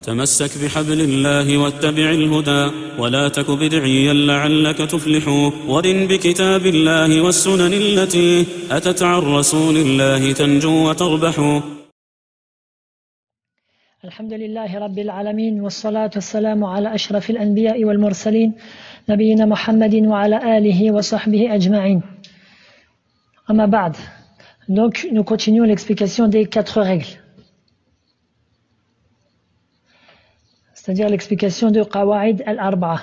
تمسك بحبل الله واتبع الهدى ولا تك بدعيا لعلك تفلح ورن بكتاب الله والسنن التي أتت عن رسول الله تنجو وتربح. الحمد لله رب العالمين والصلاة والسلام على أشرف الأنبياء والمرسلين نبينا محمد وعلى آله وصحبه أجمعين. أما بعد. Donc nous continuons l'explication des 4 règles. C'est-à-dire l'explication de Qawaid al-Arba'a.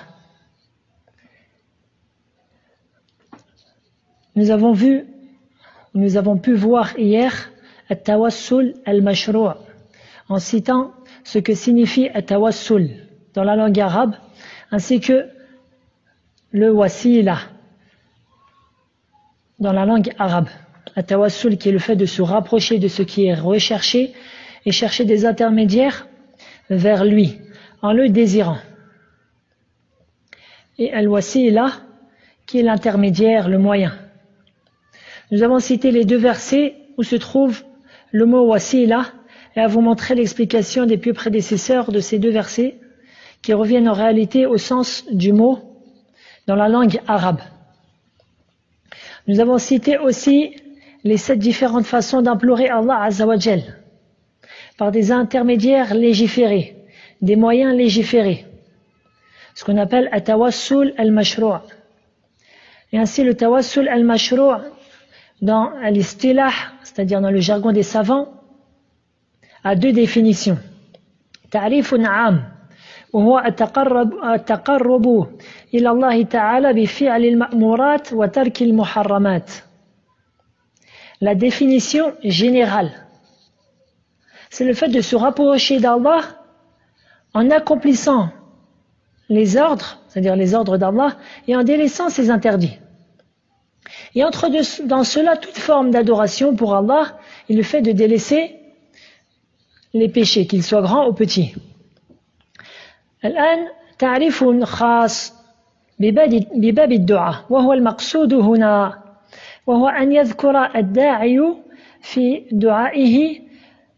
Nous avons pu voir hier al-Tawassul al-Mashrou' en citant ce que signifie al-Tawassul dans la langue arabe, ainsi que le wasila dans la langue arabe. Al-Tawassul qui est le fait de se rapprocher de ce qui est recherché et chercher des intermédiaires vers lui, en le désirant. Et al-wasila, qui est l'intermédiaire, le moyen. Nous avons cité les 2 versets où se trouve le mot wasila, et à vous montrer l'explication des pieux prédécesseurs de ces 2 versets, qui reviennent en réalité au sens du mot dans la langue arabe. Nous avons cité aussi les 7 différentes façons d'implorer Allah Azza wa Jal, par des intermédiaires légiférés, des moyens légiférés, ce qu'on appelle al-tawassul al-mashrou'. Et ainsi le tawassul al-mashrou' dans l'istilah, c'est-à-dire dans le jargon des savants, a 2 définitions. Ta'rifun 'am, وهو التقرب إلى الله تعالى بفعل المأمورات وترك المحرمات. La définition générale, c'est le fait de se rapprocher d'Allah en accomplissant les ordres, c'est-à-dire les ordres d'Allah, et en délaissant ses interdits. Et entre dans cela toute forme d'adoration pour Allah et le fait de délaisser les péchés, qu'ils soient grands ou petits. الآن تعريف خاص بباب الدعاء وهو المقصود هنا وهو أن يذكر الداعي في دعائه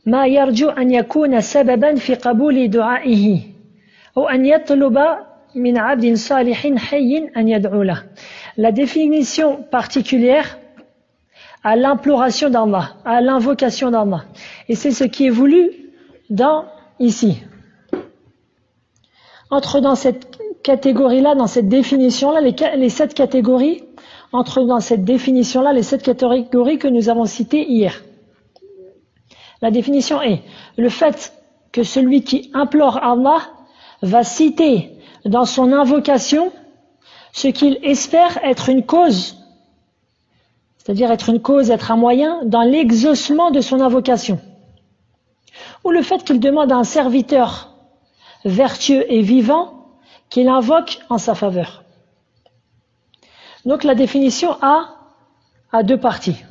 ما يرجو أن يكون سببا في قبول دعائه أو أن يطلب من عبد صالح حي أن يدعو له. La définition particulière à l'imploration d'Allah, à l'invocation d'Allah. Et c'est ce qui est voulu ici. Entre dans cette catégorie-là, dans cette définition-là, les 7 catégories, entre dans cette définition-là, les 7 catégories que nous avons citées hier. La définition est le fait que celui qui implore Allah va citer dans son invocation ce qu'il espère être une cause, c'est-à-dire être une cause, être un moyen dans l'exaucement de son invocation. Ou le fait qu'il demande à un serviteur vertueux et vivant qu'il invoque en sa faveur. Donc la définition a 2 parties.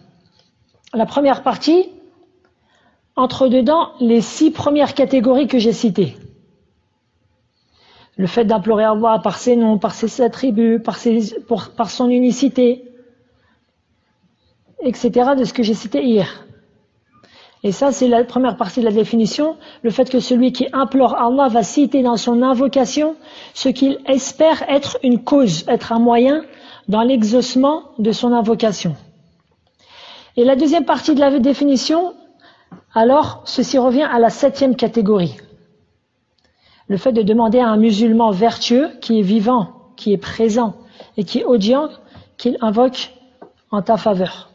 La première partie entre dedans les 6 premières catégories que j'ai citées. Le fait d'implorer Allah par ses noms, par ses attributs, par son unicité, etc. de ce que j'ai cité hier. Et ça, c'est la première partie de la définition, le fait que celui qui implore Allah va citer dans son invocation ce qu'il espère être une cause, être un moyen dans l'exaucement de son invocation. Et la deuxième partie de la définition, alors, ceci revient à la 7e catégorie. Le fait de demander à un musulman vertueux, qui est vivant, qui est présent et qui est audient, qu'il invoque en ta faveur.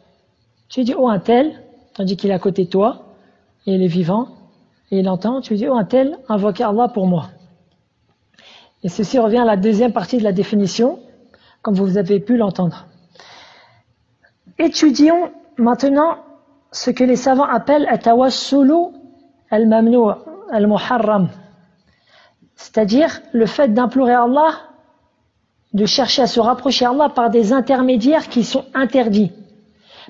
Tu dis, oh un tel, tandis qu'il est à côté de toi, et il est vivant, et il entend, tu dis, oh un tel, invoque Allah pour moi. Et ceci revient à la 2e partie de la définition, comme vous avez pu l'entendre. Étudions maintenant ce que les savants appellent al-tawassulu al-mamnu' al-muharram, c'est-à-dire le fait d'implorer Allah, de chercher à se rapprocher d'Allah par des intermédiaires qui sont interdits,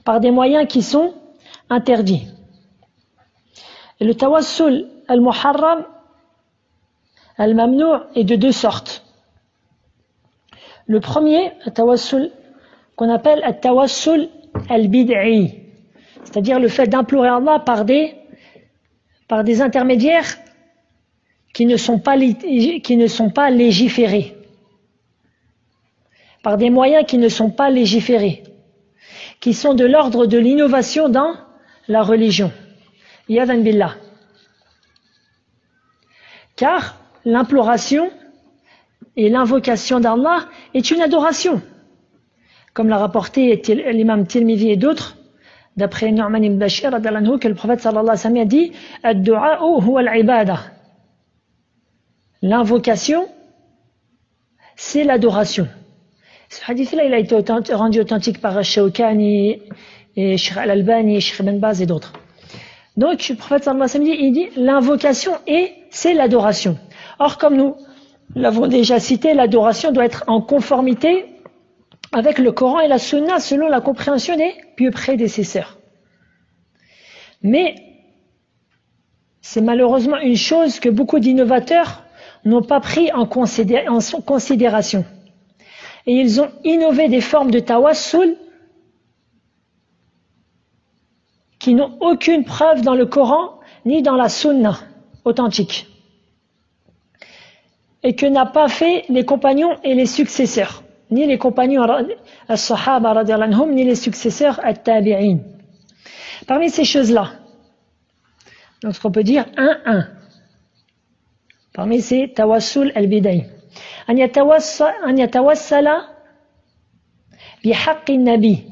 par des moyens qui sont interdits. Et le tawassul al-muharram al-mamnu' est de 2 sortes. Le premier, le tawassul qu'on appelle le tawassul al-bid'i, c'est-à-dire le fait d'implorer Allah par des intermédiaires qui ne sont pas légiférés, par des moyens qui ne sont pas légiférés, qui sont de l'ordre de l'innovation dans la religion. Yadan billah. Car l'imploration et l'invocation d'Allah est une adoration, comme l'a rapporté l'imam Tirmidhi et d'autres, d'après Nu'man ibn Bashir, que le prophète sallallahu alayhi wa sallam a dit « Ad-du'a'u huwa al-ibada » L'invocation, c'est l'adoration. Ce hadith-là, il a été rendu authentique par Shawkani et Sheikh Al-Albani, Sheikh Ibn Baz et d'autres. Donc, le prophète sallallahu alayhi wa sallam, il dit l'invocation c'est l'adoration. Or, comme nous l'avons déjà cité, l'adoration doit être en conformité avec le Coran et la Sunna selon la compréhension des pieux prédécesseurs. Mais c'est malheureusement une chose que beaucoup d'innovateurs n'ont pas pris en considération. Et ils ont innové des formes de tawassul qui n'ont aucune preuve dans le Coran ni dans la Sunna authentique. Et que n'a pas fait les compagnons et les successeurs, ni les compagnons as-sahaba radiyallahu anhum, ni les successeurs at-tabi'in. Parmi ces choses-là, donc ce qu'on peut dire 1. Parmi ces tawassul al-bidai, an yatawassala bi haqqi an-nabi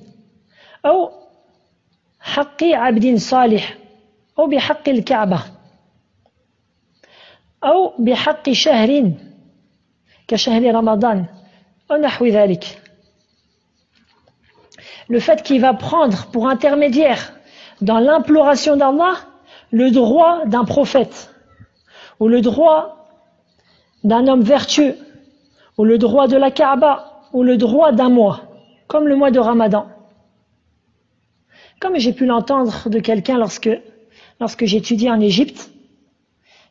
ou haqqi 'abdin salih ou bi haqqi al-Ka'bah ou bi haqqi shahrin ka shahri Ramadan ou nahwi dhalik. Le fait qu'il va prendre pour intermédiaire dans l'imploration d'Allah le droit d'un prophète ou le droit d'un homme vertueux ou le droit de la Kaaba ou le droit d'un mois, comme le mois de Ramadan. Comme j'ai pu l'entendre de quelqu'un lorsque j'étudiais en Égypte,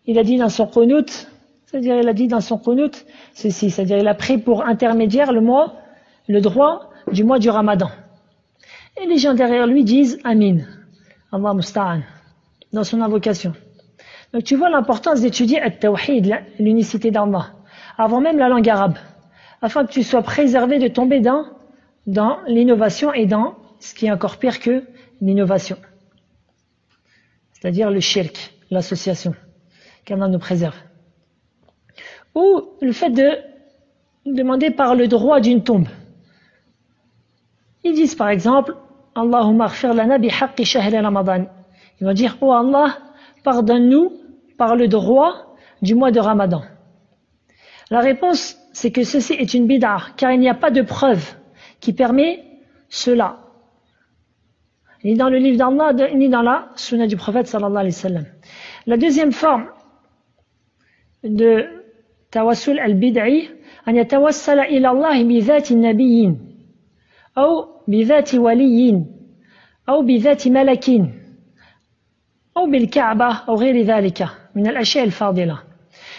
il a dit dans son qunut, c'est-à-dire il a dit dans son qunut ceci, c'est-à-dire il a pris pour intermédiaire le droit du mois du Ramadan. Et les gens derrière lui disent Amin, Allah musta'an, dans son invocation. Donc tu vois l'importance d'étudier at-tawhid, l'unicité d'Allah, avant même la langue arabe, afin que tu sois préservé de tomber dans l'innovation et dans ce qui est encore pire que l'innovation, c'est-à-dire le shirk, l'association, qu'Allah nous préserve. Ou le fait de demander par le droit d'une tombe. Ils disent par exemple Allahumma aghfir lana bi haqqi shahri Ramadan. Ils vont dire oh Allah, pardonne-nous par le droit du mois de Ramadan. La réponse, c'est que ceci est une bid'a, car il n'y a pas de preuve qui permet cela, ni dans le livre d'Allah, ni dans la sunna du prophète sallallahu alayhi wa sallam. La deuxième forme de tawassul al-bid'i, an yatawassala ila Allah bi dhati nabiyyin, ou bi dhati waliyyin, ou bi dhati malakin, ou bil Kaaba, ou ghayri dhalika, min al-ashya' al-fadila.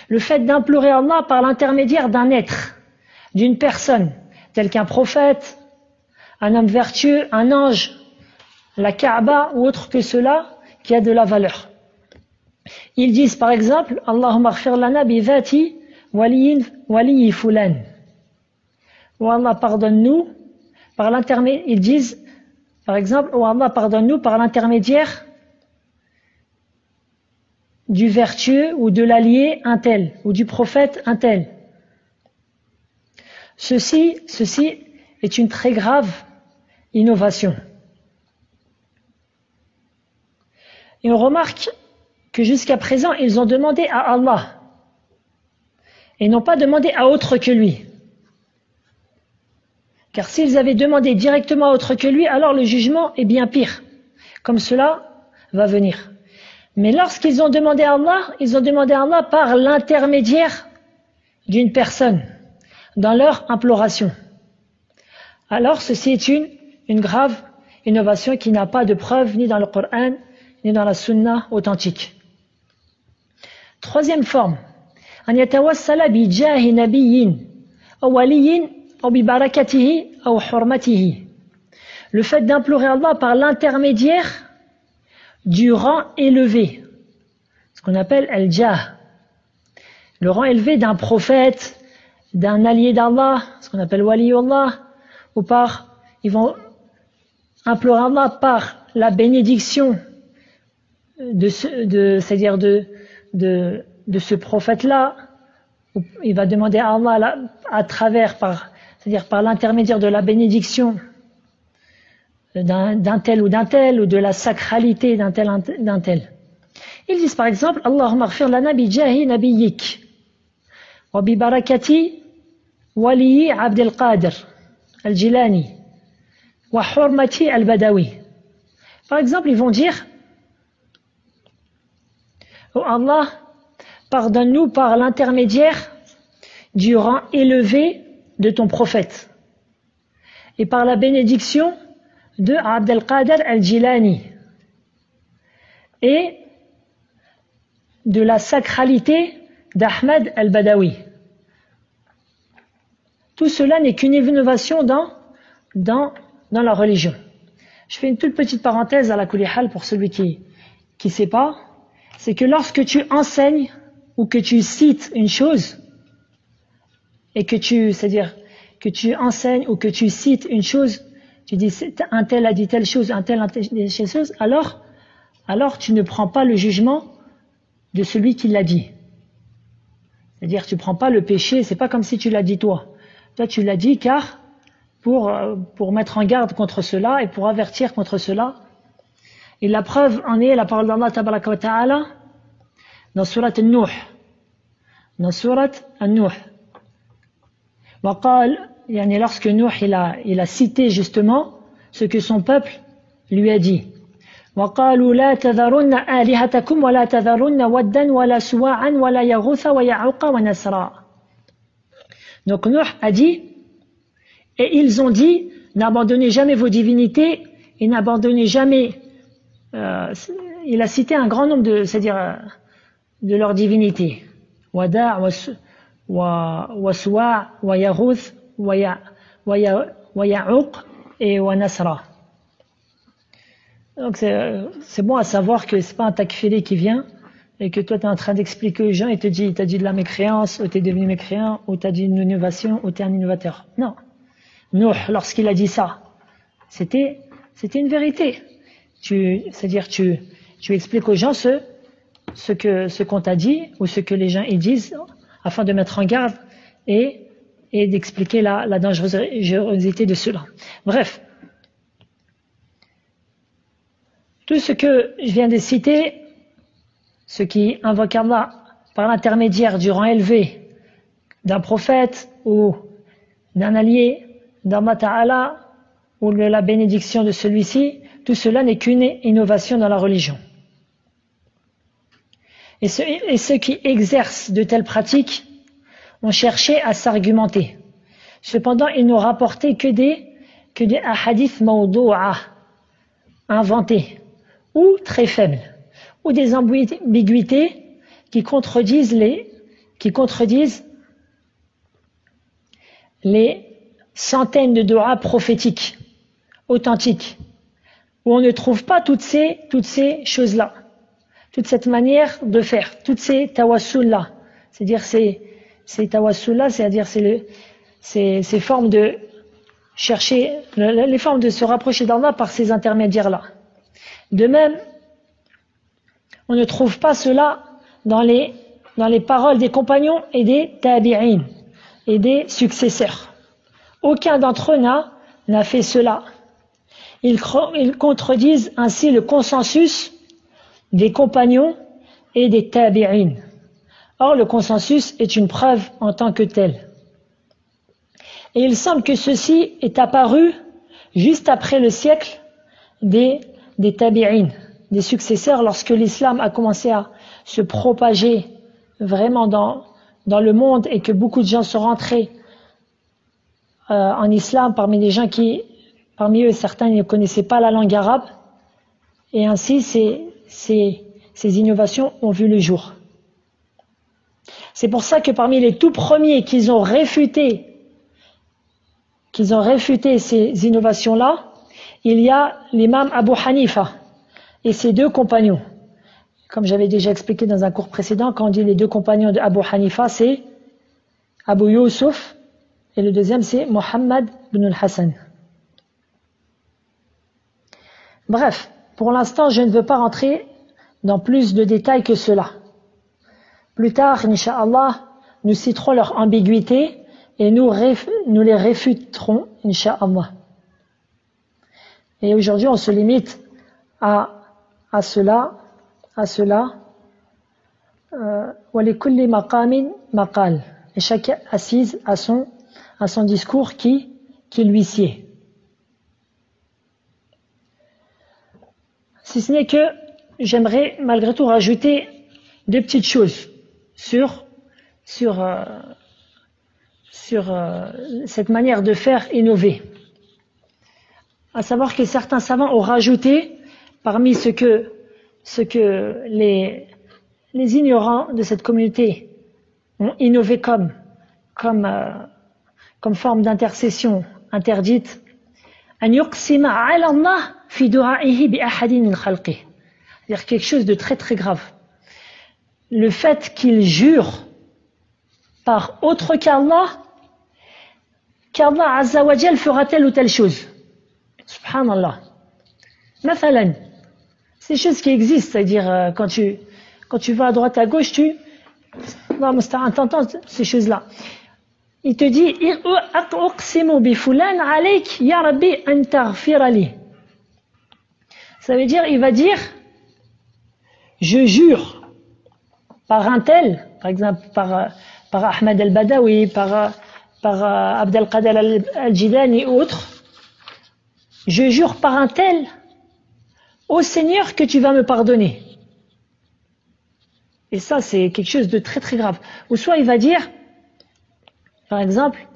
Le fait d'implorer Allah par l'intermédiaire d'un être, d'une personne, tel qu'un prophète, un homme vertueux, un ange, la Kaaba ou autre que cela qui a de la valeur. Ils disent par exemple Allahumma aghfir lana bi dhati waliyi fulan. Ou Allah pardonne-nous par l'intermédiaire. Ils disent par exemple ou Allah pardonne-nous par l'intermédiaire du vertueux ou de l'allié un tel, ou du prophète un tel. Ceci est une très grave innovation. Et on remarque que jusqu'à présent, ils ont demandé à Allah et n'ont pas demandé à autre que lui. Car s'ils avaient demandé directement à autre que lui, alors le jugement est bien pire, comme cela va venir. Mais lorsqu'ils ont demandé à Allah, ils ont demandé à Allah par l'intermédiaire d'une personne, dans leur imploration. Alors ceci est une grave innovation qui n'a pas de preuve ni dans le Coran, ni dans la Sunna authentique. Troisième forme, an yatawassala bi jahi nabiyyin, aw waliyyin, aw bi barakatihi, aw hurmatihi. Le fait d'implorer Allah par l'intermédiaire du rang élevé, ce qu'on appelle al-jah, le rang élevé d'un prophète, d'un allié d'Allah, ce qu'on appelle waliyullah, ou ils vont implorer Allah par la bénédiction c'est-à-dire de ce prophète-là. Il va demander à Allah à travers, c'est-à-dire par l'intermédiaire de la bénédiction d'un tel, ou de la sacralité d'un tel. Ils disent par exemple, Allahumma ighfir lana bi jahi nabiyyik wa bi barakati waliyi Abd al-Qadir al-Jilani wa hurmati al-Badawi. Par exemple, ils vont dire, oh Allah, pardonne-nous par l'intermédiaire du rang élevé de ton prophète et par la bénédiction de Abd al-Qadir al-Jilani et de la sacralité d'Ahmed al-Badawi. Tout cela n'est qu'une innovation dans la religion. Je fais une toute petite parenthèse à la kulihal pour celui qui ne sait pas. C'est que lorsque tu enseignes ou que tu cites une chose, et c'est-à-dire que tu enseignes ou que tu cites une chose, tu dis un tel a dit telle chose, un tel a dit telle chose, alors tu ne prends pas le jugement de celui qui l'a dit. C'est-à-dire tu prends pas le péché, c'est pas comme si tu l'as dit toi. Toi tu l'as dit car pour mettre en garde contre cela et pour avertir contre cela. Et la preuve en est la parole d'Allah tabaraka wa ta'ala dans surat An-Nuh. Dans surat An-Nuh. Lorsque Nuh il a cité justement ce que son peuple lui a dit. وقالوا لا تذرن آلهتكم ولا تذرن ودا ولا سواعا ولا يغوث ويعوق ونسرا. Donc Nuh a dit, et ils ont dit, n'abandonnez jamais vos divinités et n'abandonnez jamais. Il a cité un grand nombre de leurs divinités. Wada, wa Suwa, wa Yaghouth, wa Ya'uq et wa Nasra. Donc c'est bon à savoir que c'est pas un takfiri qui vient et que toi tu es en train d'expliquer aux gens et t'as dit de la mécréance, ou t'es devenu mécréant, ou t'as dit une innovation, ou t'es un innovateur. Non. Nuh, lorsqu'il a dit ça, c'était une vérité. C'est-à-dire tu expliques aux gens ce qu'on t'a dit ou ce que les gens y disent afin de mettre en garde et d'expliquer la dangerosité de cela. Bref. Tout ce que je viens de citer, ce qui invoque Allah par l'intermédiaire du rang élevé d'un prophète ou d'un allié d'Allah Ta'ala ou de la bénédiction de celui-ci, tout cela n'est qu'une innovation dans la religion. Et ceux qui exercent de telles pratiques ont cherché à s'argumenter. Cependant, ils n'ont rapporté que des ahadith mawdou'a, inventés, ou très faibles, ou des ambiguïtés qui contredisent les centaines de doigts prophétiques, authentiques, où on ne trouve pas toutes ces choses-là, toute cette manière de faire, toutes ces tawassul-là, c'est-à-dire ces tawassul-là, c'est-à-dire ces formes de chercher, les formes de se rapprocher d'Allah par ces intermédiaires-là. De même, on ne trouve pas cela dans les paroles des compagnons et des tabi'in et des successeurs. Aucun d'entre eux n'a fait cela. Ils contredisent ainsi le consensus des compagnons et des tabi'in. Or, le consensus est une preuve en tant que telle. Et il semble que ceci est apparu juste après le siècle des tabi'in, des successeurs, lorsque l'islam a commencé à se propager vraiment dans le monde et que beaucoup de gens sont rentrés en islam, parmi eux certains ne connaissaient pas la langue arabe, et ainsi ces innovations ont vu le jour. C'est pour ça que parmi les tout premiers qu'ils ont réfuté ces innovations-là, il y a l'imam Abu Hanifa et ses deux compagnons. Comme j'avais déjà expliqué dans un cours précédent, quand on dit les deux compagnons de Abu Hanifa, c'est Abu Yusuf et le deuxième c'est Muhammad ibn al-Hassan. Bref, pour l'instant, je ne veux pas rentrer dans plus de détails que cela. Plus tard, Inch'Allah, nous citerons leur ambiguïté et nous les réfuterons, Inch'Allah. Et aujourd'hui, on se limite à cela. وَلِكُلِّ مَقَامٍ مَقَالٍ. Et chaque assise à son discours qui lui sied. Si ce n'est que j'aimerais malgré tout rajouter deux petites choses sur cette manière de faire innover. À savoir que certains savants ont rajouté parmi ce que les ignorants de cette communauté ont innové comme forme d'intercession interdite, an yuqsima ala Allah fi du'a'ihi bi ahadin min khalqihi. C'est-à-dire quelque chose de très très grave. Le fait qu'il jure par autre qu'Allah Azza wa Jal fera telle ou telle chose. Subhanallah. Mathalan, c'est des choses qui existent, c'est-à-dire quand tu vas à droite à gauche, t'entends ces choses-là. Il te dit uqsimu bi fulan alayk ya rabbi an taghfir li. Ça veut dire, il va dire je jure par un tel, par exemple par Ahmed al-Badawi, par Abd al-Qadir al-Jilani ou autre, je jure par un tel ô Seigneur que tu vas me pardonner. Et ça c'est quelque chose de très très grave. Ou soit il va dire par exemple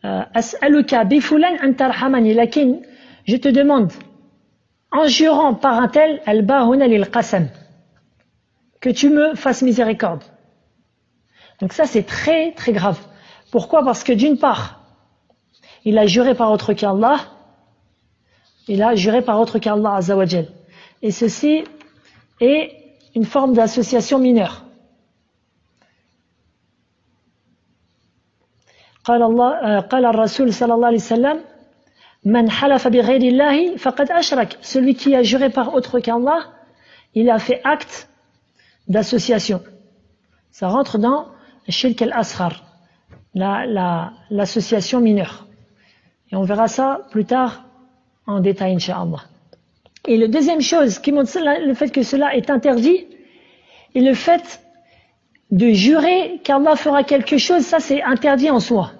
as'aluka bi fulan an tarhamani, lakin je te demande en jurant par un tel al-bahuna lil qasam que tu me fasses miséricorde. Donc ça c'est très très grave. Pourquoi? Parce que d'une part il a juré par autre qu'Allah, Azza wa Jal. Et ceci est une forme d'association mineure. قال الرسول صلى الله عليه وسلم من حلف بغير الله فقد أشرك. Celui qui a juré par autre qu'Allah, il a fait acte d'association. Ça rentre dans Shirk al-Asghar, l'association mineure. Et on verra ça plus tard en détail, Inch'Allah. Et la deuxième chose qui montre le fait que cela est interdit, et le fait de jurer qu'Allah fera quelque chose, ça c'est interdit en soi.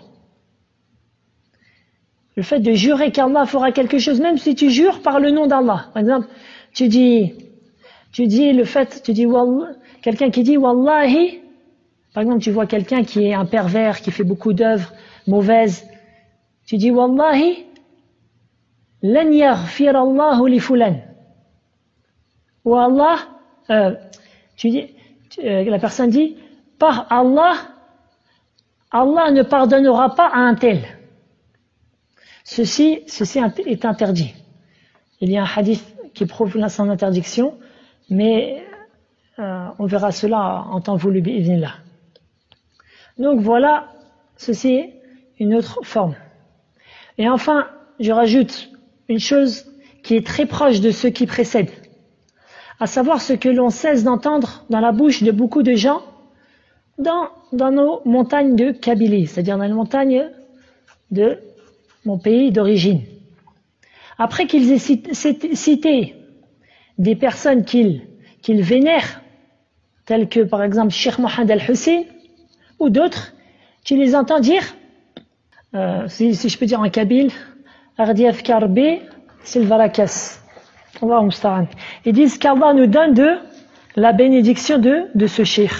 Le fait de jurer qu'Allah fera quelque chose, même si tu jures par le nom d'Allah. Par exemple, tu dis quelqu'un qui dit Wallahi, par exemple tu vois quelqu'un qui est un pervers, qui fait beaucoup d'œuvres mauvaises, tu dis Wallahi lan yaghfir Allahu li fulan. Ou Allah, la personne dit par Allah, Allah ne pardonnera pas à un tel. Ceci est interdit. Il y a un hadith qui prouve son interdiction, mais on verra cela en temps voulu bi'idhnillah. Donc voilà, ceci est une autre forme. Et enfin, je rajoute une chose qui est très proche de ce qui précède, à savoir ce que l'on cesse d'entendre dans la bouche de beaucoup de gens dans nos montagnes de Kabylie, c'est-à-dire dans les montagnes de mon pays d'origine. Après qu'ils aient cité des personnes qu'ils vénèrent, telles que par exemple Cheikh Mohamed Al-Hussein ou d'autres, tu les entends dire, si je peux dire en kabyle, Ardiaf Karbi, Silvarakas. Ils disent qu'Allah nous donne de la bénédiction de ce cheikh.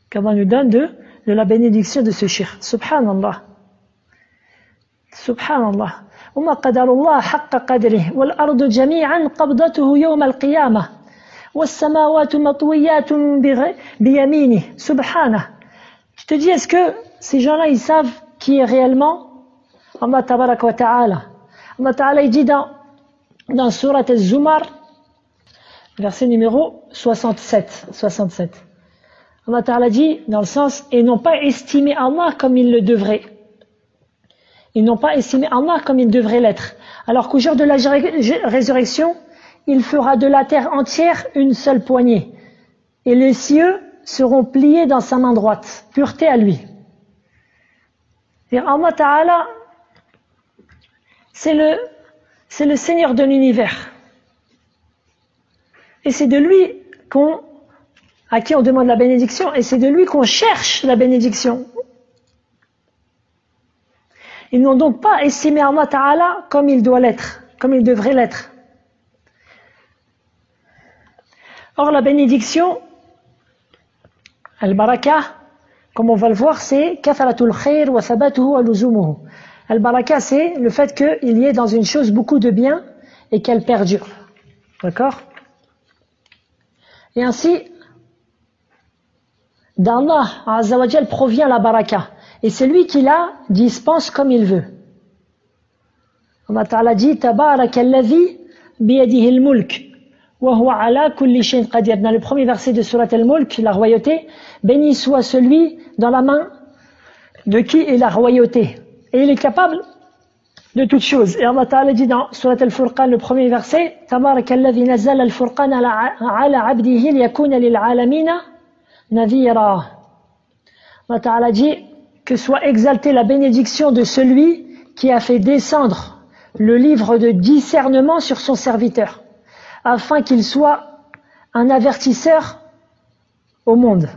Qu'Allah nous donne de la bénédiction de ce cheikh. Subhanallah. Subhanallah. وما قدر الله حق قدره والأرض جميعا قبضته يوم القيامة والسماوات مطويات بيمينه سبحانه. Je te dis, est-ce que ces gens-là ils savent qui est réellement Allah tabarak wa ta'ala? Allah ta'ala il dit dans Surat al-Zumar, verset numéro 67. Allah Ta'ala dit dans le sens « Et n'ont pas estimé Allah comme ils le devraient. » Ils n'ont pas estimé Allah comme il devrait l'être. Alors qu'au jour de la résurrection, il fera de la terre entière une seule poignée. Et les cieux seront pliés dans sa main droite. Pureté à lui. Allah Ta'ala, c'est le Seigneur de l'univers. Et c'est de lui à qui on demande la bénédiction, et c'est de lui qu'on cherche la bénédiction. Ils n'ont donc pas estimé Allah Ta'ala comme il doit l'être, comme il devrait l'être. Or, la bénédiction, al-baraka, comme on va le voir, c'est kathratul khair wa thabatuhu wa luzumuhu. Al-baraka, c'est le fait qu'il y ait dans une chose beaucoup de bien et qu'elle perdure. D'accord? Et ainsi, d'Allah Azza wa Jal provient la baraka. Et c'est lui qui la dispense comme il veut. Allah Ta'ala dit Tabarakalladhi biyadihi al-mulk wa huwa ala kulli shay'in qadir. Dans le premier verset de Surat al-Mulk, la royauté, béni soit celui dans la main de qui est la royauté. Et il est capable de toutes choses. Et Allah Ta'ala dit dans Surat al-Furqan, le premier verset Tabarakalladhi nazzala al-Furqan ala abdihi liyakuna lil alamina nadhira. Allah Ta'ala dit que soit exaltée la bénédiction de celui qui a fait descendre le livre de discernement sur son serviteur, afin qu'il soit un avertisseur au monde.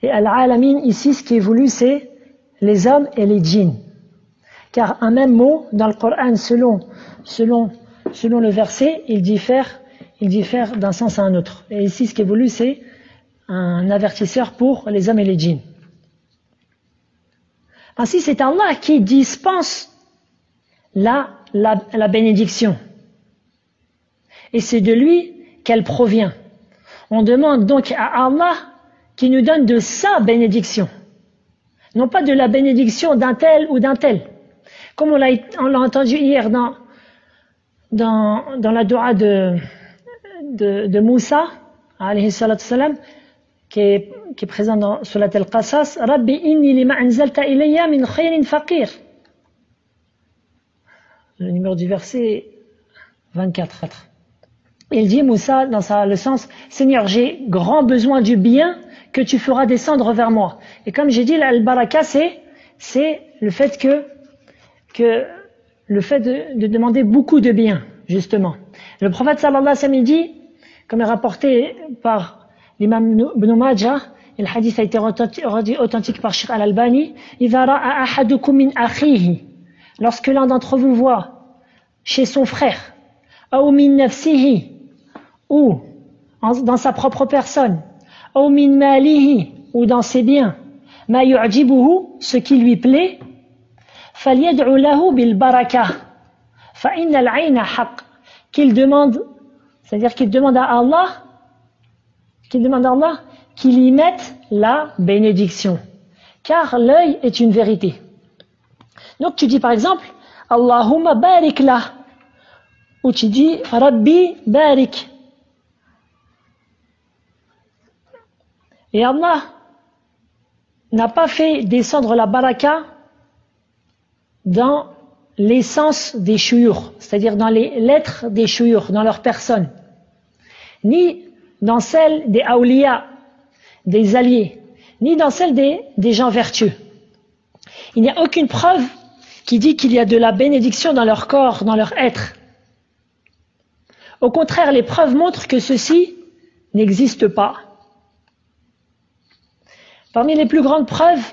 Et al-alamin, ici, ce qui est voulu, c'est les hommes et les djinns. Car un même mot, dans le Coran, selon le verset, il diffère d'un sens à un autre. Et ici, ce qui est voulu, c'est un avertisseur pour les hommes et les djinns. Ainsi, c'est Allah qui dispense la bénédiction. Et c'est de lui qu'elle provient. On demande donc à Allah qui nous donne de sa bénédiction. Non pas de la bénédiction d'un tel ou d'un tel. Comme on l'a entendu hier dans la dua de Moussa, alayhi salatu salam, qui est présent dans Surat al-Qasas, Rabbi inni lima anzalta ilayya min khayrin faqir. Le numéro du verset 24. Il dit, Moussa, dans le sens, Seigneur, j'ai grand besoin du bien que tu feras descendre vers moi. Et comme j'ai dit, al-baraka, c'est le fait de demander beaucoup de bien, justement. Le prophète sallallahu alayhi wa sallam dit, comme est rapporté par l'imam Ibn Majah, et le hadith a été rendu authentique par Sheikh Al-Albani, إِذَا رَأَ أَحَدُكُم مِّنْ أَخِيهِ, lorsque l'un d'entre vous voit chez son frère, أَوْ مِنْ نَفْسِهِ, ou dans sa propre personne, أَوْ مِنْ مَالِهِ, ou dans ses biens, مَا يُعْجِبُهُ, ce qui lui plaît, فَلْيَدْعُ لَهُ بِالْبَرَكَةِ فَإِنَّ الْعَيْنَ حَقٌّ, qu'il demande, c'est-à-dire qu'il demande à Allah qu'il y mette la bénédiction. Car l'œil est une vérité. Donc tu dis par exemple, Allahumma barik la, ou tu dis Rabbi barik. Et Allah n'a pas fait descendre la baraka dans l'essence des shuyur, c'est-à-dire dans les lettres des shuyur, dans leur personne, ni dans celle des awliya, des alliés, ni dans celle des gens vertueux. Il n'y a aucune preuve qui dit qu'il y a de la bénédiction dans leur corps, dans leur être. Au contraire, les preuves montrent que ceci n'existe pas. Parmi les plus grandes preuves,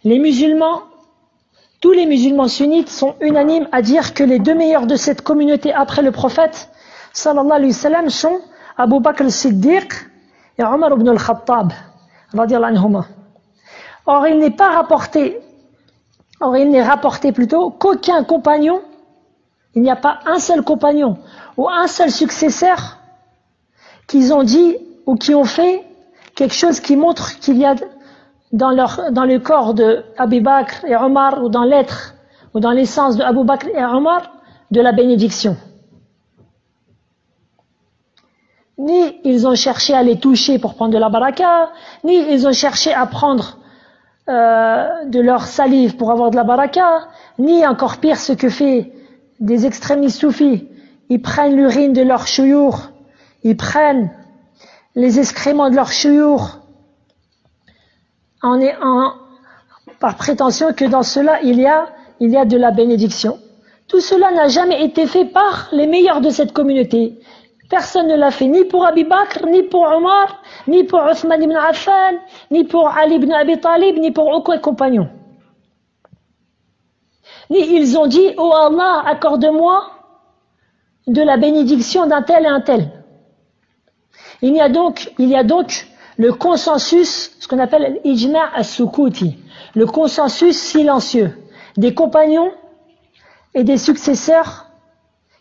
tous les musulmans sunnites sont unanimes à dire que les deux meilleurs de cette communauté après le prophète, sallallahu alayhi wa sallam, sont Abu Bakr al-Siddiq et Omar ibn al-Khattab, radiyallahu anhuma. Or, il n'est rapporté plutôt qu'aucun compagnon, il n'y a pas un seul compagnon ou un seul successeur qui ont dit ou qui ont fait quelque chose qui montre qu'il y a dans le corps de Abu Bakr et Omar, ou dans l'être ou dans l'essence de Abu Bakr et Omar, de la bénédiction. ni ils ont cherché à les toucher pour prendre de la baraka, ni ils ont cherché à prendre de leur salive pour avoir de la baraka, ni encore pire ce que fait des extrémistes soufis. Ils prennent l'urine de leur chouyour, ils prennent les excréments de leur chouyour par prétention que dans cela il y a de la bénédiction. Tout cela n'a jamais été fait par les meilleurs de cette communauté. Personne ne l'a fait, ni pour Abi Bakr, ni pour Omar, ni pour Othman ibn Affan, ni pour Ali ibn Abi Talib, ni pour aucun compagnon. Ni ils ont dit, oh Allah, accorde-moi de la bénédiction d'un tel et un tel. Il y a donc le consensus, ce qu'on appelle l'ijma' as-sukuti, le consensus silencieux des compagnons et des successeurs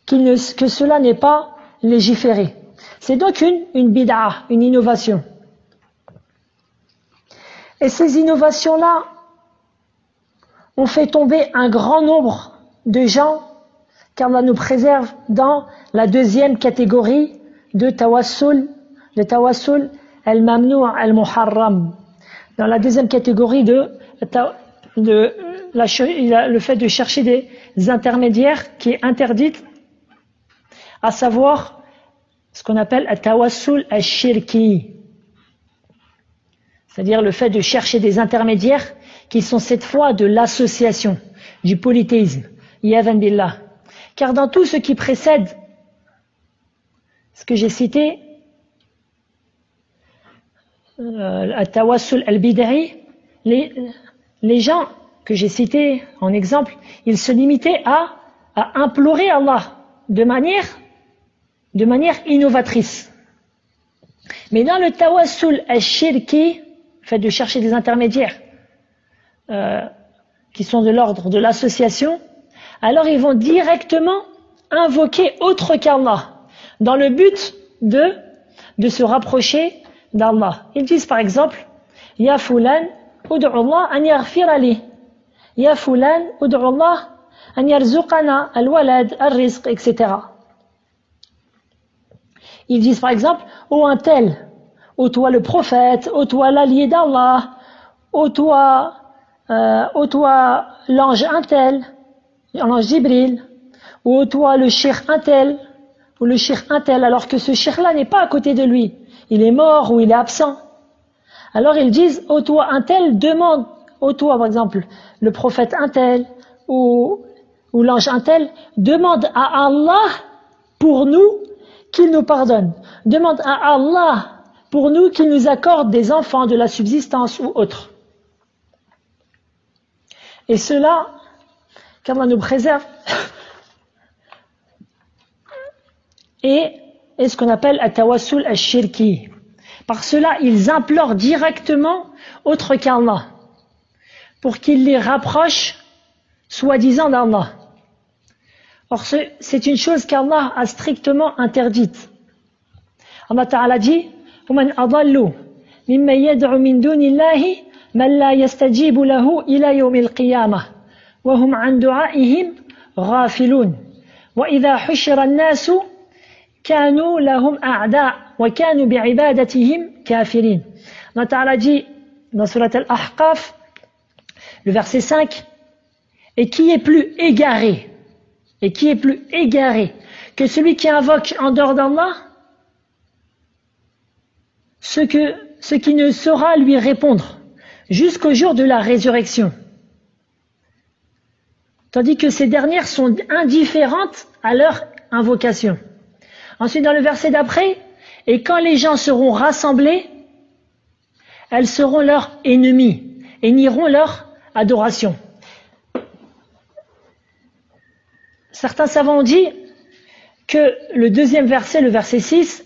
que cela n'est pas légiféré. C'est donc une bid'a, une innovation. Et ces innovations-là ont fait tomber un grand nombre de gens, qu'Allah nous préserve, dans la deuxième catégorie de tawassul, le tawassul al-mamnou' al-muharram. Dans la deuxième catégorie le fait de chercher des intermédiaires qui est interdite, à savoir ce qu'on appelle at-tawassul al-shirki, c'est-à-dire le fait de chercher des intermédiaires qui sont cette fois de l'association, du polythéisme, yadhan billah. Car dans tout ce qui précède ce que j'ai cité, at-tawassul al-bid'i, les gens que j'ai cités en exemple, ils se limitaient à implorer Allah de manière innovatrice. Mais dans le tawassul al-shirki, le fait de chercher des intermédiaires qui sont de l'ordre de l'association, alors ils vont directement invoquer autre qu'Allah, dans le but de se rapprocher d'Allah. Ils disent par exemple, Ya fulan, ud'u Allah an yaghfira li. Ya fulan, ud'u Allah an yarzuqana al-walad, al-rizq, etc. Ils disent par exemple, ô un tel, ô toi le prophète, ô toi l'allié d'Allah, ô toi l'ange un tel, l'ange Jibril, ou ô toi le cheikh un tel, ou le cheikh un tel, alors que ce cheikh-là n'est pas à côté de lui, il est mort ou il est absent. Alors ils disent, ô toi un tel, demande, ô toi par exemple, le prophète un tel, ou l'ange un tel, demande à Allah pour nous qu'il nous pardonne. Demande à Allah pour nous qu'il nous accorde des enfants, de la subsistance ou autre. Et cela, qu'Allah nous préserve, est ce qu'on appelle at-tawassul al-shirki. Par cela, ils implorent directement autre qu'Allah, pour qu'il les rapproche, soi-disant d'Allah. Or, c'est une chose qu'Allah a strictement interdite. Allah Ta'ala dit, وَمَنْ أَضَلُّ مِمَّنْ يَدْعُ مِنْ دُونِ اللَّهِ مَنْ لَا يَسْتَجِيبُ لَهُ إِلَى يَوْمِ الْقِيَامَةِ وَهُمْ عَنْ دُعَائِهِمْ غَافِلُونَ وَإِذَا حُشِرَ النَّاسُ كَانُوا لَهُمْ أَعْدَاءَ وَكَانُوا بِعِبَادَتِهِمْ كَافِرِينَ. Allah Ta'ala dit dans Surat Al-Ahqaf, le verset 5, et qui est plus égaré que celui qui invoque en dehors d'Allah ce qui ne saura lui répondre jusqu'au jour de la résurrection. Tandis que ces dernières sont indifférentes à leur invocation. Ensuite, dans le verset d'après, et quand les gens seront rassemblés, elles seront leurs ennemis et nieront leur adoration. Certains savants ont dit que le deuxième verset, le verset 6,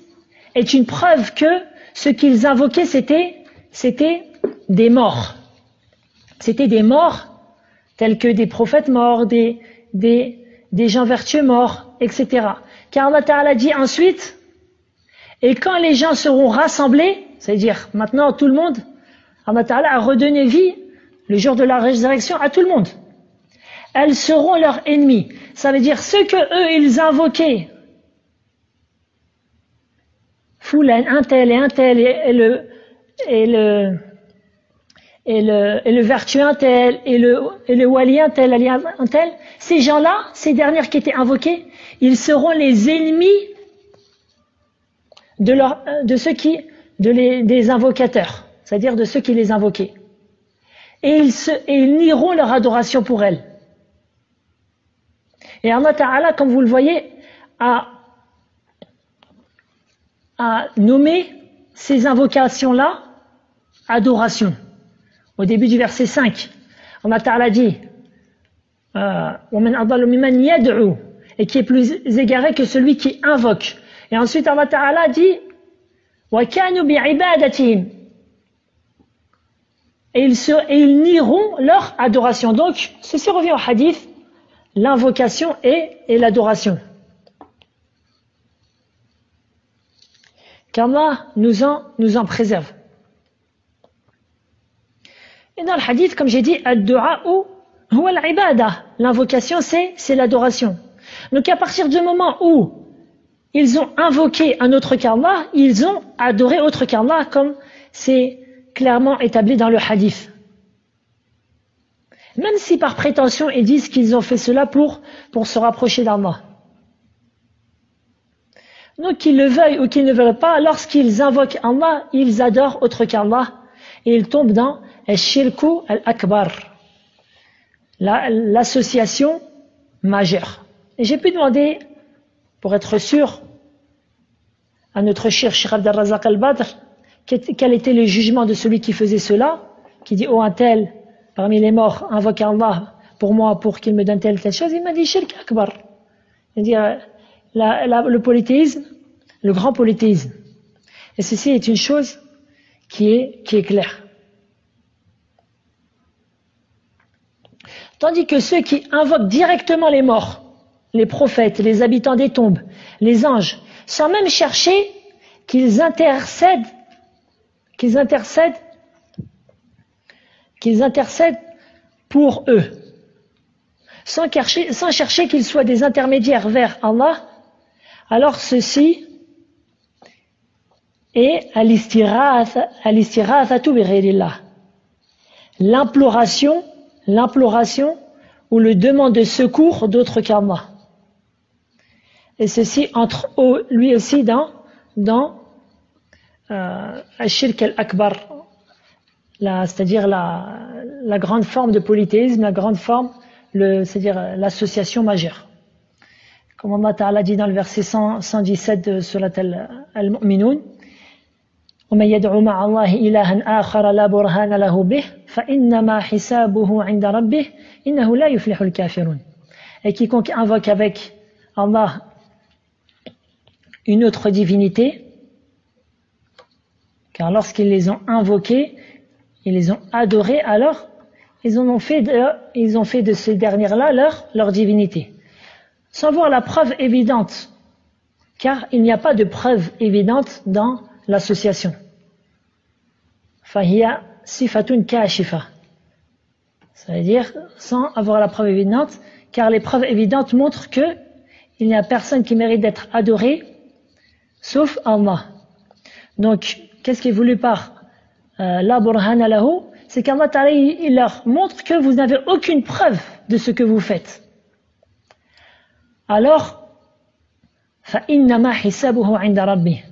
est une preuve que ce qu'ils invoquaient, c'était des morts. C'était des morts tels que des prophètes morts, des gens vertueux morts, etc. Car Allah Ta'ala dit ensuite, et quand les gens seront rassemblés, c'est-à-dire maintenant tout le monde, Allah Ta'ala a redonné vie le jour de la résurrection à tout le monde. Elles seront leurs ennemis. Ça veut dire ce que eux ils invoquaient Foulan, un tel et le vertueux un tel et le wali un tel, ces gens-là, ces dernières qui étaient invoquées, ils seront les ennemis des invocateurs, c'est-à-dire de ceux qui les invoquaient. Et ils nieront leur adoration pour elles. Et Allah Ta'ala, comme vous le voyez, a nommé ces invocations-là adoration. Au début du verset 5, Allah Ta'ala dit وَمَنْ أَضَلُّ مِمَّنْ يَدْعُو, et qui est plus égaré que celui qui invoque. Et ensuite Allah Ta'ala dit وَكَانُوا بِعِبَادَتِهِمْ, et ils nieront leur adoration. Donc, ceci revient au hadith, l'invocation et l'adoration. Qu'Allah nous en préserve. Et dans le hadith, comme j'ai dit, ad-du'a'u huwa al-ibada, l'invocation c'est l'adoration. Donc à partir du moment où ils ont invoqué un autre qu'Allah, ils ont adoré autre qu'Allah, comme c'est clairement établi dans le hadith. Même si par prétention ils disent qu'ils ont fait cela pour se rapprocher d'Allah. Donc qu'ils le veuillent ou qu'ils ne veulent pas, lorsqu'ils invoquent Allah, ils adorent autre qu'Allah et ils tombent dans al-shirku al-akbar, l'association majeure. Et j'ai pu demander, pour être sûr, à notre cher Cheikh Abd al-Razak al-Badr, quel était le jugement de celui qui faisait cela, qui dit, oh un tel, parmi les morts, invoque Allah pour moi, pour qu'il me donne telle chose. Il m'a dit, shirk akbar. C'est-à-dire, le polythéisme, le grand polythéisme. Et ceci est une chose qui est claire. Tandis que ceux qui invoquent directement les morts, les prophètes, les habitants des tombes, les anges, sans même chercher qu'ils intercèdent pour eux, sans chercher qu'ils soient des intermédiaires vers Allah, alors ceci est al-istirathatu bi ghayrillah, l'imploration ou le demande de secours d'autres qu'Allah. Et ceci entre lui aussi dans al-shirk al-akbar, c'est-à-dire la grande forme de polythéisme, la grande forme, c'est-à-dire l'association majeure. Comme Allah Ta'ala dit dans le verset 117 de Surat al-Mu'minun, وَمَنْ يَدْعُ مَعَ اللَّهِ إِلَهًا آخَرَ لَا بُرْهَانَ لَهُ بِهِ فَإِنَّمَا حِسَابُهُ عِنْدَ رَبِّهِ إِنَّهُ لَا يُفْلِحُ الْكَافِرُونَ. Et quiconque invoque avec Allah une autre divinité, car lorsqu'ils les ont invoqués, ils les ont adorés, alors ils ont fait de ces dernières-là leur divinité. Sans voir la preuve évidente, car il n'y a pas de preuve évidente dans l'association. Fahiya sifatun kashifa. Ça veut dire sans avoir la preuve évidente, car les preuves évidentes montrent que il n'y a personne qui mérite d'être adoré sauf Allah. Donc, qu'est-ce qui est voulu par la burhana lahu? C'est qu'Allah Ta'ala il leur montre que vous n'avez aucune preuve de ce que vous faites. Alors, فَإِنَّمَا حِسَابُهُ عِنْدَ رَبِّهِ,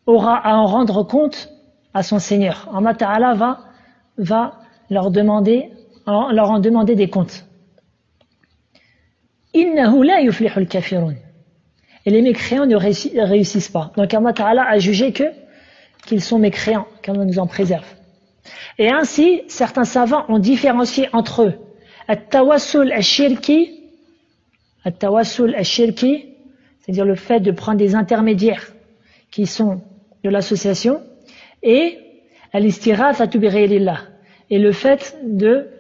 aura à en rendre compte à son Seigneur. Allah Ta'ala va leur en demander des comptes. إِنَّهُ لَا يُفْلِحُ الْكَافِرُونَ. Et les mécréants ne réussissent pas. Donc Allah Ta'ala a jugé qu'ils sont mécréants, qu'Allah nous en préserve. Et ainsi, certains savants ont différencié entre eux at-tawassul ash-shirki, c'est-à-dire le fait de prendre des intermédiaires qui sont de l'association, et al-istirathatu bi ghayrillah, et le fait de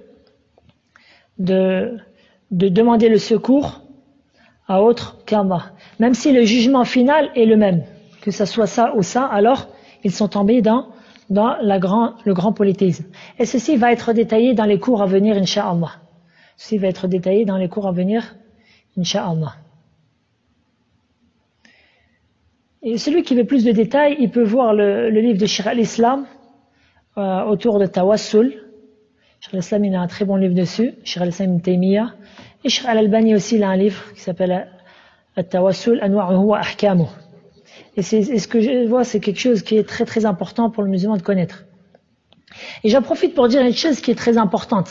demander le secours à autre qu'Allah. Même si le jugement final est le même, que ce soit ça ou ça, alors ils sont tombés dans le grand polythéisme. Et ceci va être détaillé dans les cours à venir, Inch'Allah. Ceci va être détaillé dans les cours à venir, Inch'Allah. Et celui qui veut plus de détails, il peut voir le livre de Cheikh al-Islam autour de Tawassul. Cheikh al-Islam, il a un très bon livre dessus. Cheikh al-Islam Ibn Taymiyyah. Et Cheikh al-Albani aussi, il a un livre qui s'appelle Tawassul Anwa'uhu wa Ahkamuh. Et ce que je vois, c'est quelque chose qui est très très important pour le musulman de connaître. Et j'en profite pour dire une chose qui est très importante.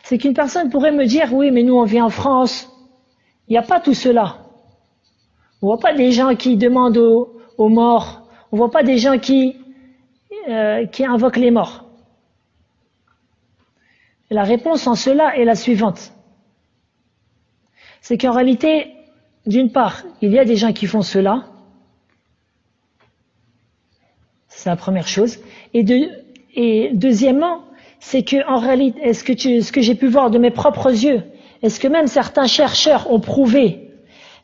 C'est qu'une personne pourrait me dire, oui, mais nous on vit en France, il n'y a pas tout cela. On voit pas des gens qui demandent aux morts, on voit pas des gens qui invoquent les morts. Et la réponse en cela est la suivante. C'est qu'en réalité, d'une part, il y a des gens qui font cela. C'est la première chose. Et deuxièmement, c'est que en réalité, ce que j'ai pu voir de mes propres yeux, est-ce que même certains chercheurs ont prouvé,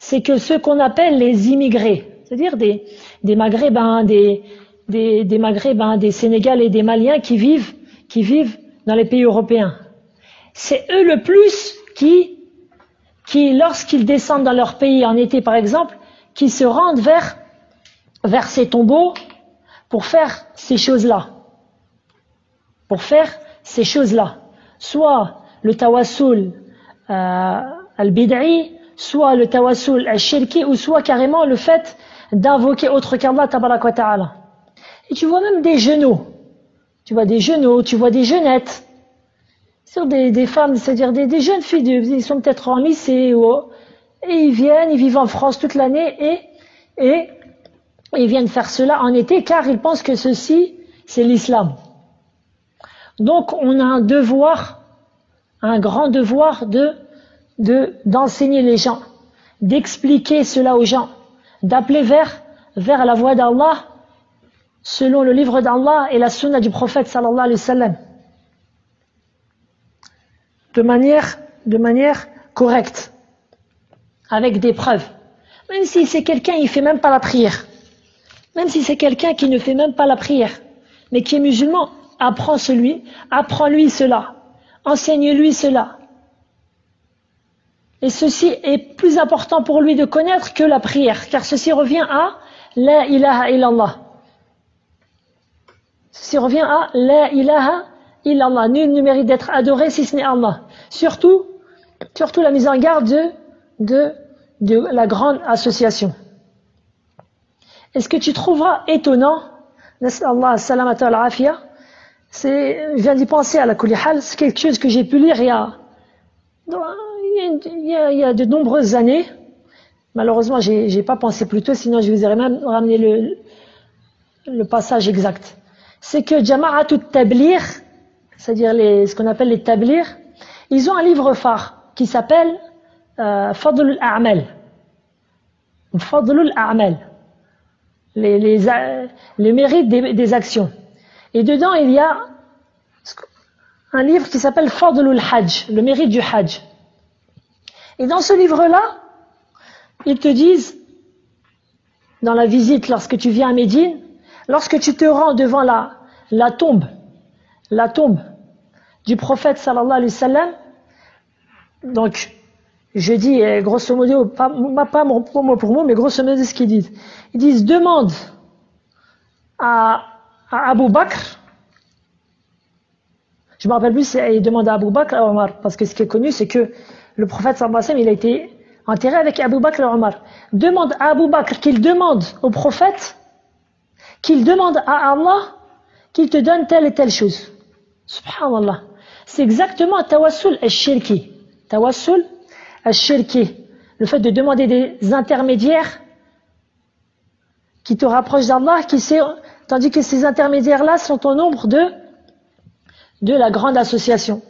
c'est que ceux qu'on appelle les immigrés, c'est-à-dire des Maghrébins, des Maghrébins, des Sénégalais et des Maliens qui vivent dans les pays européens, c'est eux le plus qui lorsqu'ils descendent dans leur pays en été par exemple, qui se rendent vers ces tombeaux pour faire ces choses-là. Soit le tawassul al-bid'i, soit le tawassul al-shirki, ou soit carrément le fait d'invoquer autre qu'Allah tabarak wa ta'ala. Et tu vois même des genoux. Tu vois des jeunettes. Sur des femmes, c'est-à-dire des jeunes filles, ils sont peut-être en lycée, et ils vivent en France toute l'année, et ils viennent faire cela en été, car ils pensent que ceci, c'est l'islam. Donc, on a un grand devoir d'enseigner les gens, d'expliquer cela aux gens, d'appeler vers la voie d'Allah, selon le livre d'Allah et la sunna du prophète sallallahu alayhi wa sallam. De manière correcte, avec des preuves. Même si c'est quelqu'un, il fait même pas la prière. Même si c'est quelqu'un qui ne fait même pas la prière, mais qui est musulman, apprends-lui cela, enseigne-lui cela. Et ceci est plus important pour lui de connaître que la prière, car ceci revient à la ilaha illallah. Ceci revient à la ilaha illallah. Nul ne mérite d'être adoré si ce n'est Allah. Surtout la mise en garde de la grande association. Et ce que tu trouveras étonnant, nas'Allah salamata al-afiyah, je viens d'y penser à la kulli hal, c'est quelque chose que j'ai pu lire il y a de nombreuses années. Malheureusement, j'ai pas pensé plus tôt, sinon je vous aurais même ramené le passage exact. C'est que Jama'atut Tabligh, c'est-à-dire ce qu'on appelle les Tabligh, ils ont un livre phare qui s'appelle Fadlul A'mal. Fadlul A'mal. Les mérites des actions. Et dedans, il y a un livre qui s'appelle Fadlul Hajj, le mérite du Hajj. Et dans ce livre-là, ils te disent, dans la visite, lorsque tu viens à Médine, lorsque tu te rends devant la tombe du prophète sallallahu alayhi wa sallam, donc, je dis, grosso modo, pas mot pour mot, mais grosso modo, ce qu'ils disent. Ils disent, demande à Abu Bakr. Je me rappelle plus, il demande à Abu Bakr et Omar, parce que ce qui est connu, c'est que le prophète sallallahu alayhi wa sallam, il a été enterré avec Abu Bakr et Omar. Demande à Abu Bakr qu'il demande au prophète, qu'il demande à Allah, qu'il te donne telle et telle chose. Subhanallah. C'est exactement tawassul al-shirki. Tawassul al-shirki. Le fait de demander des intermédiaires qui te rapprochent d'Allah, tandis que ces intermédiaires-là sont au nombre de la grande association.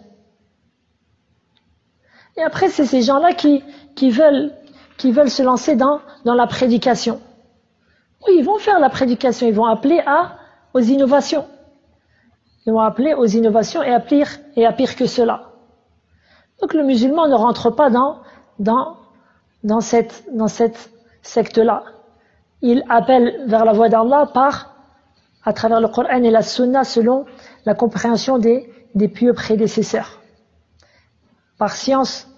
Et après, c'est ces gens-là qui veulent se lancer dans la prédication. Oui, ils vont faire la prédication, ils vont appeler aux innovations. Ils vont appeler aux innovations et à pire que cela. Donc le musulman ne rentre pas dans cette secte-là. Il appelle vers la voie d'Allah à travers le Coran et la Sunna selon la compréhension des pieux prédécesseurs. Par science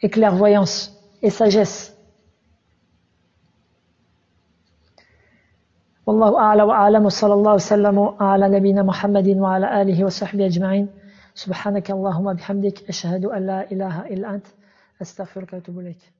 et clairvoyance et sagesse. والله أعلى وأعلم وصلى الله وسلم على نبينا محمد وعلى آله وصحبه أجمعين سبحانك اللهم بحمدك أشهد أن لا إله إلا أنت أستغفرك وأتوب إليك